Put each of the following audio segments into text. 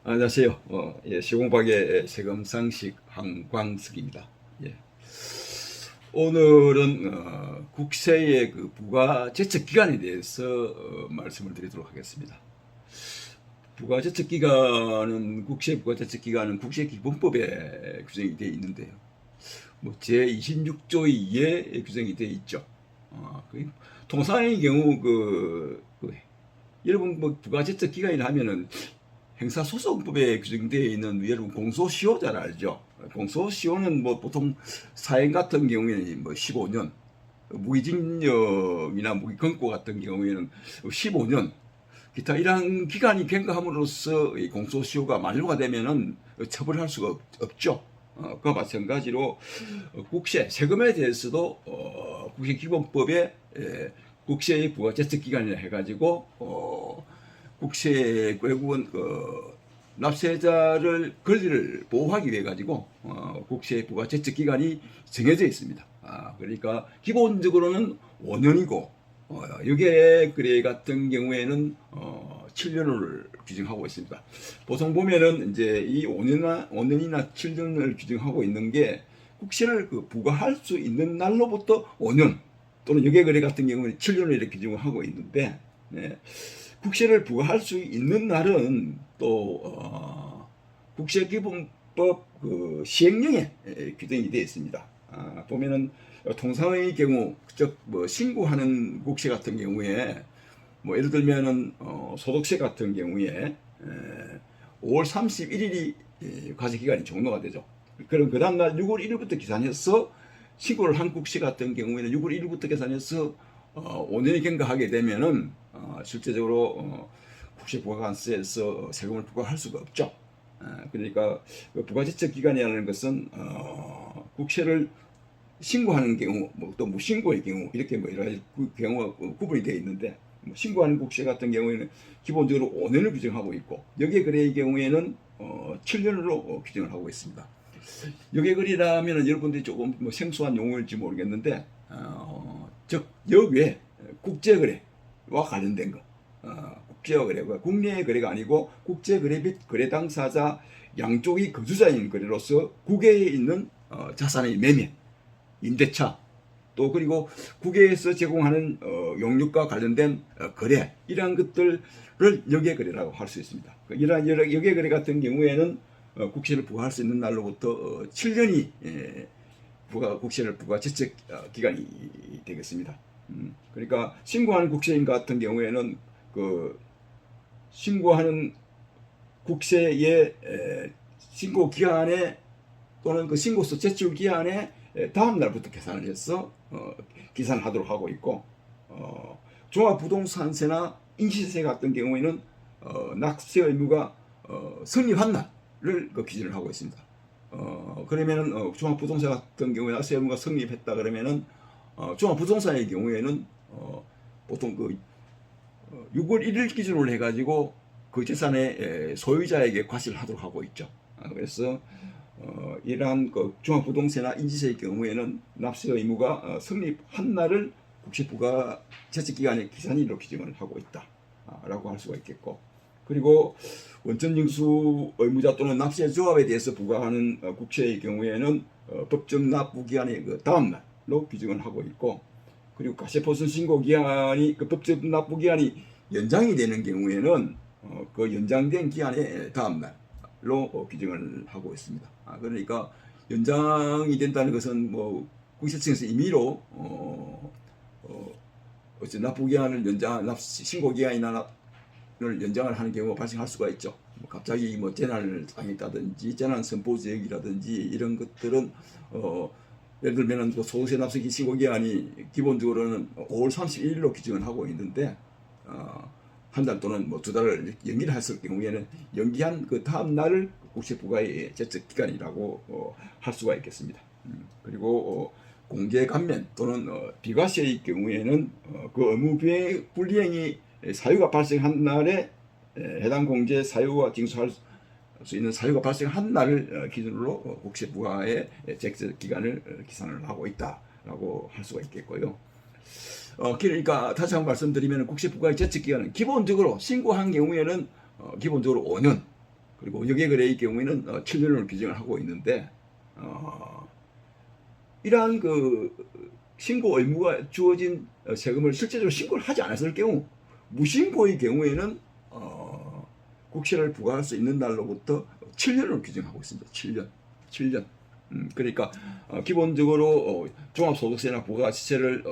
안녕하세요. 시공박의 세금상식 한광석입니다. 예. 오늘은 국세의 그 부가 제척 기간에 대해서 말씀을 드리도록 하겠습니다. 부가제척 기간은 국세 부가제척 기간은 국세기본법에 규정이 되어 있는데요. 뭐 제26조 2에 규정이 되어 있죠. 통상의 경우 여러분 뭐 부가제척 기간이라 하면은 형사소송법에 규정되어 있는 여러분 공소시효 잘 알죠? 공소시효는 뭐 보통 사형 같은 경우에는 뭐 15년, 무기징역이나 무기금고 같은 경우에는 15년, 기타 이러한 기간이 경과함으로써 이 공소시효가 만료가 되면은 처벌할 수가 없죠. 그와 마찬가지로 국세, 세금에 대해서도 국세기본법에 국세의 부가제척 기간이라 해가지고 국세 외국은 납세자를 권리를 보호하기 위해 가지고 국세 부가제척 기간이 정해져 있습니다. 그러니까 기본적으로는 5년이고 여기에 거래 같은 경우에는 7년을 규정하고 있습니다. 보통 보면은 이제 이 5년이나 7년을 규정하고 있는 게 국세를 부과할 수 있는 날로부터 5년 또는 여객거래 같은 경우는 7년을 이렇게 규정을 하고 있는데, 네. 국세를 부과할 수 있는 날은 또 국세기본법 시행령에 규정이 되어 있습니다. 보면은 통상의 경우 즉 뭐 신고하는 국세 같은 경우에 뭐 예를 들면은 소득세 같은 경우에 5월 31일이 과세기간이 종료가 되죠. 그럼 그 다음날 6월 1일부터 계산해서 신고를 한 국세 같은 경우에는 6월 1일부터 계산해서 5년이 경과하게 되면은 실제적으로 국세 부가관세에서 세금을 부과할 수가 없죠. 그러니까 부가제척 기간이라는 것은 국세를 신고하는 경우, 뭐 또 무신고의 경우 이렇게 뭐 여러 가지 경우가 구분이 되어 있는데, 뭐 신고하는 국세 같은 경우에는 기본적으로 5년을 규정하고 있고 여객거래의 경우에는 7년으로 규정을 하고 있습니다. 여객거래라면 여러분들이 조금 뭐 생소한 용어일지 모르겠는데 즉 여외 국제거래와 관련된 거, 국제거래가 국내의 거래가 아니고 국제거래 및 거래 당사자 양쪽이 거주자인 거래로서 국외에 있는 자산의 매매, 임대차, 또 그리고 국외에서 제공하는 용역과 관련된 거래, 이러한 것들을 여객거래라고 할 수 있습니다. 이러한 여객거래 같은 경우에는 국세를 부과할 수 있는 날로부터 7년이 국세를 부가제척 기간이 되겠습니다. 그러니까 신고하는 국세인 같은 경우에는 신고하는 국세의 신고 기한에 또는 신고서 제출 기한에 다음 날부터 계산을 해서 계산을 하도록 하고 있고, 종합부동산세나 인시세 같은 경우에는 납세 의무가 성립한 날을 기준을 하고 있습니다. 그러면은 종합부동산 같은 경우에 납세 의무가 성립했다 그러면은 종합부동산의 경우에는 보통 6월 1일 기준으로 해가지고 그 재산의 소유자에게 과세를 하도록 하고 있죠. 그래서 이러한 종합부동산이나 인지세의 경우에는 납세 의무가 성립한 날을 국세부가제척기간의 기산일로 규정을 하고 있다라고 할 수가 있겠고, 그리고 원천징수 의무자 또는 납세조합에 대해서 부과하는 국세의 경우에는 법정 납부기한의 다음 날로 규정을 하고 있고, 그리고 가세포순 신고기한이 법정 납부기한이 연장이 되는 경우에는 그 연장된 기한의 다음 날로 규정을 하고 있습니다. 그러니까 연장이 된다는 것은 뭐 국세청에서 임의로 납부기한을 신고기한이나 연장을 하는 경우가 발생할 수가 있죠. 갑자기 뭐 재난을 당했다든지 재난 선포 지역이라든지 이런 것들은 예를 들면은 소득세 납세기 신고기한이 기본적으로는 5월 31일로 규정을 하고 있는데 한 달 또는 뭐 2달을 연기를 했을 경우에는 연기한 그 다음 날을 국세 부과의 제척 기간이라고 할 수가 있겠습니다. 그리고 공제 감면 또는 비과세의 경우에는 그 의무 분리행위 사유가 발생한 날에 해당 공제 사유와 징수할 수 있는 사유가 발생한 날을 기준으로 국세 부과의 제척 기간을 기산을 하고 있다라고 할 수가 있겠고요. 그러니까 다시 한번 말씀드리면 국세 부과의 제척 기간은 기본적으로 신고한 경우에는 기본적으로 5년, 그리고 역외거래의 경우에는 7년을 규정을 하고 있는데 이러한 그 신고 의무가 주어진 세금을 실제적으로 신고를 하지 않았을 경우 무신고의 경우에는 국세를 부과할 수 있는 날로부터 7년을 규정하고 있습니다. 7년. 그러니까 기본적으로 종합소득세나 부가세를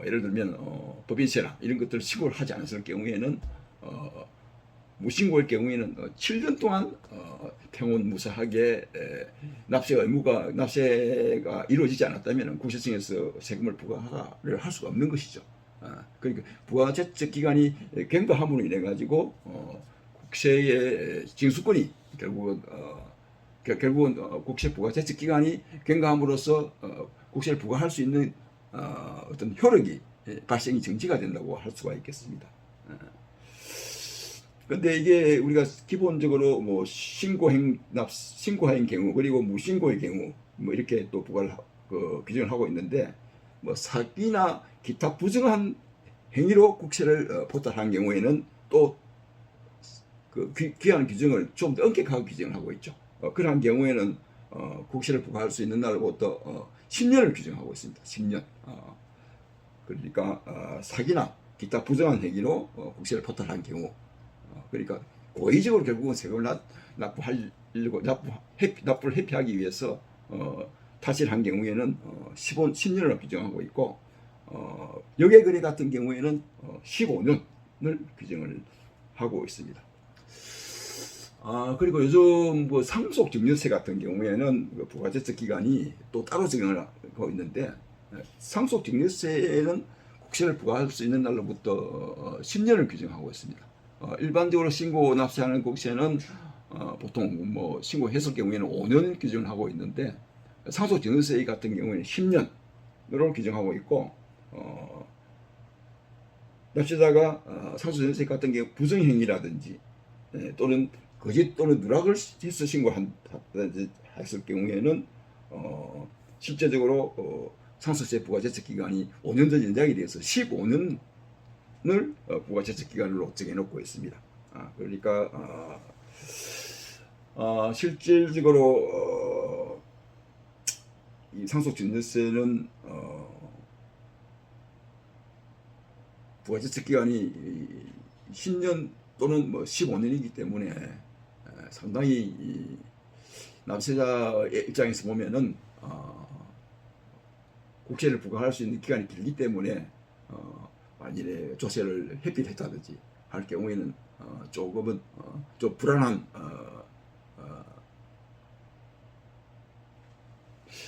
예를 들면 법인세나 이런 것들을 신고를 하지 않았을 경우에는 무신고일 경우에는 7년 동안 평온무사하게 납세가 이루어지지 않았다면 국세청에서 세금을 부과를 할 수가 없는 것이죠. 그러니까 부가제적 기간이 경과함으로 인해 가지고 국세의 징수권이 결국은 국세 부가제적 기간이 경과함으로써 국세를 부과할 수 있는 어떤 효력이 발생이 정지가 된다고 할 수가 있겠습니다. 근데 이게 우리가 기본적으로 뭐 신고행 경우 그리고 무신고의 경우 뭐 이렇게 또 부과를 규정을 하고 있는데 뭐 사기나 기타 부정한 행위로 국세를 포탈한 경우에는 또 그 기한 규정을 좀 더 엄격하게 규정을 하고 있죠. 그러한 경우에는 국세를 부과할 수 있는 날로부터 10년을 규정하고 있습니다. 10년. 그러니까 사기나 기타 부정한 행위로 국세를 포탈한 경우, 그러니까 고의적으로 결국은 세금을 납부를 회피하기 위해서 탈세를 한 경우에는 10년을 규정하고 있고, 역외거래 같은 경우에는 15년을 규정을 하고 있습니다. 그리고 요즘 뭐 상속증여세 같은 경우에는 그 부가제적 기간이 또 따로 적용을 하고 있는데, 상속증여세는 국세를 부과할 수 있는 날로부터 10년을 규정하고 있습니다. 일반적으로 신고 납세하는 국세는 보통 뭐 신고했을 경우에는 5년 규정을 하고 있는데, 상속증여세 같은 경우에는 10년으로 규정하고 있고, 납세자가 상속증여세 같은 경우 부정행위라든지 또는 거짓 또는 누락을 해서 신고했을 경우에는 실제적으로 상속세 부가제적 기간이 5년 더 연장이 돼서 15년을 부가제적 기간으로 정해놓고 있습니다. 그러니까 실질적으로 이 상속증여세는 부가제적 기간이 10년 또는 뭐 15년이기 때문에 상당히 납세자의 입장에서 보면은 국세를 부과할 수 있는 기간이 길기 때문에 만일에 조세를 회피를 했다든지 할 경우에는 조금은 좀 불안한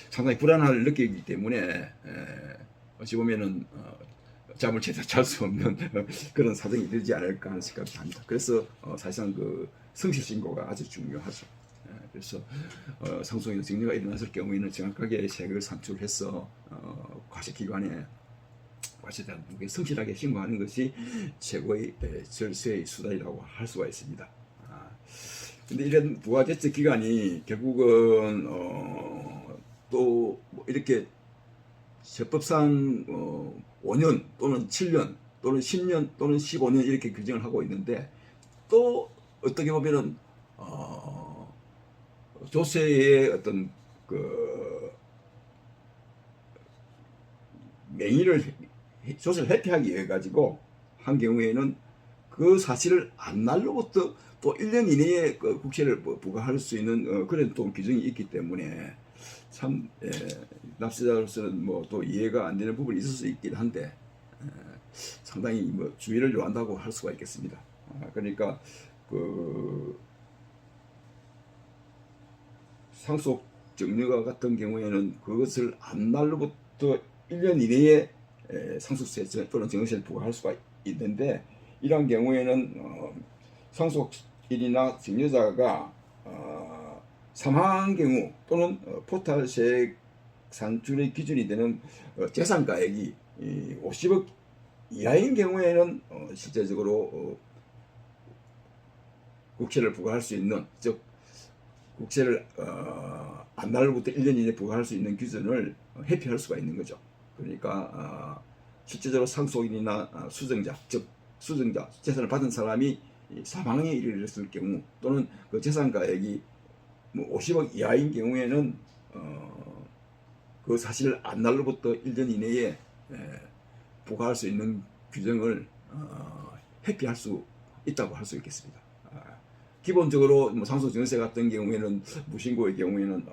상당히 불안함을 느끼기 때문에 어찌 보면은 잠을 제대로 잘 수 없는 그런 사정이 되지 않을까 하는 생각이 듭니다. 그래서 사실상 그 성실 신고가 아주 중요하죠. 그래서 상속이나 증여가 일어났을 경우에는 정확하게 세금을 산출해서 과세기관에 과세자분께 성실하게 신고하는 것이 최고의 절세의 수단이라고 할 수가 있습니다. 근데 이런 부가제적 기간이 결국은 또 이렇게 세법상 5년 또는 7년 또는 10년 또는 15년 이렇게 규정을 하고 있는데, 또 어떻게 보면은 조세의 어떤 그 맹의를 조세를 회피하기 위해 가지고 한 경우에는 그 사실을 안 날로부터 또 1년 이내에 그 국세를 부과할 수 있는 그런 또 규정이 있기 때문에 참 납세자로서는 뭐 또 이해가 안 되는 부분이 있을 수 있긴 한데 상당히 뭐 주의를 요한다고 할 수가 있겠습니다. 그러니까 그 상속 증여가 같은 경우에는 그것을 안 날로부터 1년 이내에 상속세 또는 증여세를 부과할 수가 있는데, 이러한 경우에는 상속인이나 증여자가 사망한 경우 또는 포탈세 산출의 기준이 되는 재산가액이 50억 이하인 경우에는 실제적으로 국세를 부과할 수 있는, 즉 국세를 안 날로부터 1년 이내에 부과할 수 있는 기준을 회피할 수가 있는 거죠. 그러니까 실제적으로 상속인이나 수증자, 즉 수증자 재산을 받은 사람이 이 사망에 이르렀을 경우 또는 그 재산가액이 뭐 50억 이하인 경우에는 그 사실 안 날로부터 1년 이내에 부과할 수 있는 규정을 회피할 수 있다고 할 수 있겠습니다. 기본적으로 뭐 상속증여세 같은 경우에는 무신고의 경우에는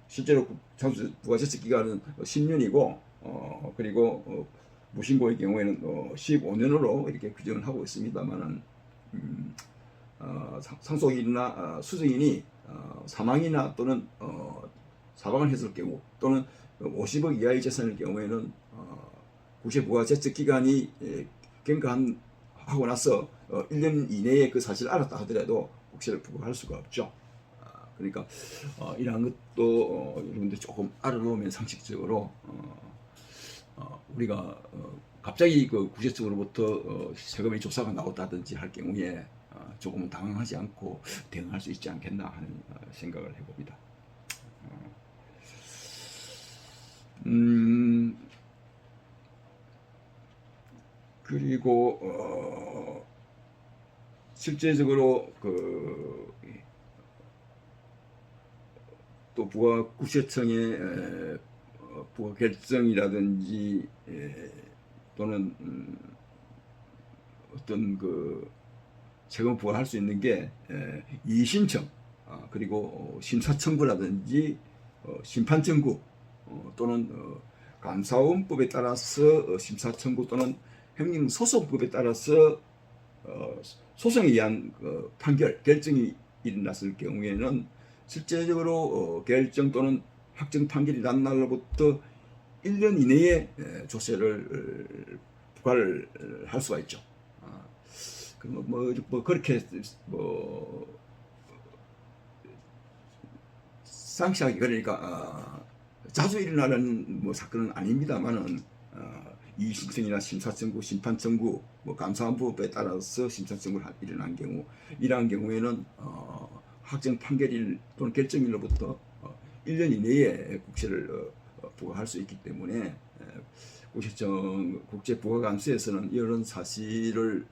실제로 상속 부가제척 기간은 10년이고 그리고 무신고의 경우에는 15년으로 이렇게 규정을 하고 있습니다만은 상속인이나 수증인이 사망이나 또는 사망을 했을 경우 또는 50억 이하의 재산일 경우에는 국세 부가제척 기간이 경과하고 나서 1년 이내에 그 사실을 알았다 하더라도 국세를 부과할 수가 없죠. 그러니까 이러한 것도 여러분들 조금 알아놓으면 상식적으로 우리가 갑자기 그 국세청으로부터 세금의 조사가 나왔다든지 할 경우에 조금은 당황하지 않고 대응할 수 있지 않겠나 하는 생각을 해봅니다. 그리고 실제적으로 또 국세청의 부가 결정이라든지 또는 어떤 그 세금 부과할 수 있는 게 이의신청 그리고 심사청구라든지 심판청구 또는 감사원법에 따라서 심사청구 또는 행정소송법에 따라서 소송에 의한 판결, 결정이 일어났을 경우에는 실제적으로 결정 또는 확정 판결이 난 날로부터 1년 이내에 조세를 부과를 할 수가 있죠. 뭐 그렇게 상시하게 그러니까 자주 일어나는 뭐 사건은 아닙니다만은 이의신청이나 심사청구, 심판청구, 뭐 감사원법에 따라서 심사청구가 일어난 경우, 이러한 경우에는 확정 판결일 또는 결정일로부터 1년 이내에 국세를 부과할 수 있기 때문에 국세청 국제부가감수에서는 이런 사실을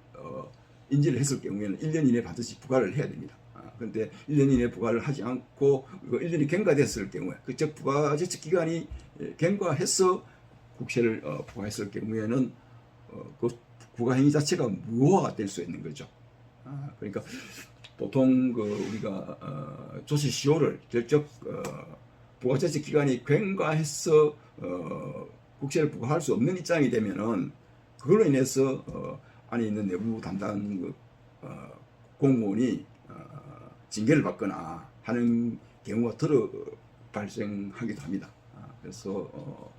인지를 했을 경우에는 1년 이내 반드시 부과를 해야 됩니다. 그런데 1년 이내 부과를 하지 않고 1년이 경과됐을 경우에 즉 부가제척 기간이 경과해서 국세를 부과했을 경우에는 그 부가 행위 자체가 무효화가 될 수 있는 거죠. 그러니까 보통 우리가 조세 시효를 결적 부가제척 기간이 경과해서 국세를 부과할 수 없는 입장이 되면은 그걸로 인해서 안에 있는 내부 담당 공무원이 징계를 받거나 하는 경우가 더러 발생하기도 합니다. 그래서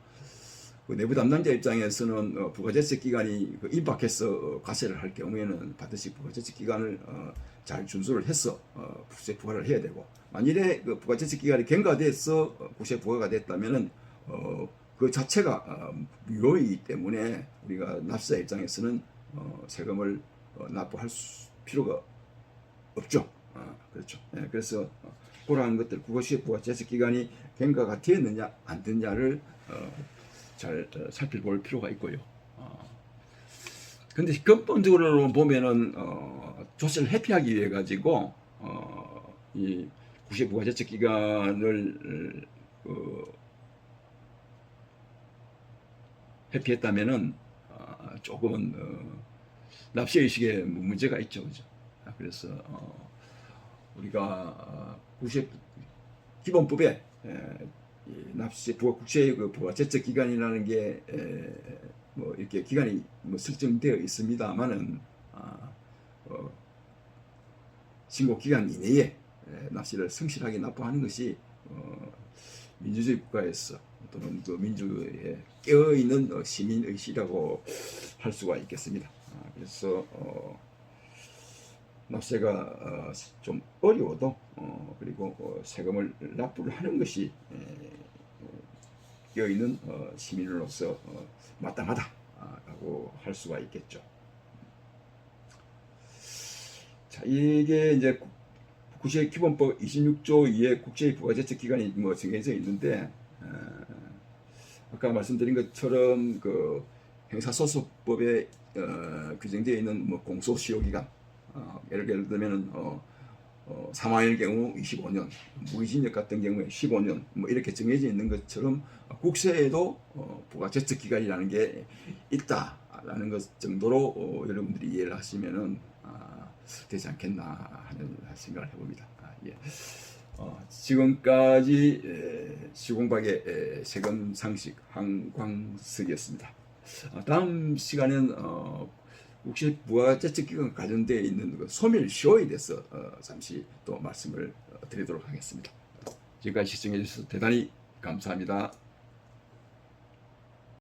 그 내부 담당자 입장에서는 부가제척 기간이 임박해서 과세를 할 경우에는 반드시 부가제척 기간을 잘 준수를 해서 국세 부과를 해야 되고, 만일에 그 부가제척 기간이 경과돼서 국세 부과가 됐다면은 그 자체가 무효이기 때문에 우리가 납세자 입장에서는 세금을 납부할 필요가 없죠. 그렇죠. 그래서 그러한 것들 국세 부가제척 기간이 경과가 되었느냐 안 됐느냐를 잘 살펴볼 필요가 있고요. 근데 근본적으로 보면은 조세를 회피하기 위해 가지고 이 국세 부가제척 기간을 회피했다면은 조금은 납세 의식에 문제가 있죠, 그죠? 그래서 우리가 국세 기본법에 납세 국세 부가제척 기간이라는 게 뭐 이렇게 기간이 뭐 설정되어 있습니다만은 신고 기간 이내에 납세를 성실하게 납부하는 것이 민주주의 국가에서 또는 그 민주에 깨어 있는 시민 의식이라고 할 수가 있겠습니다. 그래서 납세가 좀 어려워도 그리고 세금을 납부를 하는 것이 깨어있는 시민으로서 마땅하다라고 할 수가 있겠죠. 자, 이게 이제 국세기본법 26조 2의 국세 부가제척 기간이 뭐 정해져 있는데 아까 말씀드린 것처럼 그 형사소송법에 규정되어 있는 뭐 공소시효 기간 예를 들면은 사망일 경우 25년, 무기징역 같은 경우에 15년 뭐 이렇게 정해져 있는 것처럼 국세에도 부가제척 기간이라는 게 있다라는 것 정도로 여러분들이 이해를 하시면은 되지 않겠나 하는 생각을 해봅니다. 예. 지금까지 시공박의 세금 상식 한광석이었습니다. 다음 시간에는 혹시 부가제척 기간 관련되어 있는 그 소멸시효에 대해서 잠시 또 말씀을 드리도록 하겠습니다. 지금까지 시청해 주셔서 대단히 감사합니다.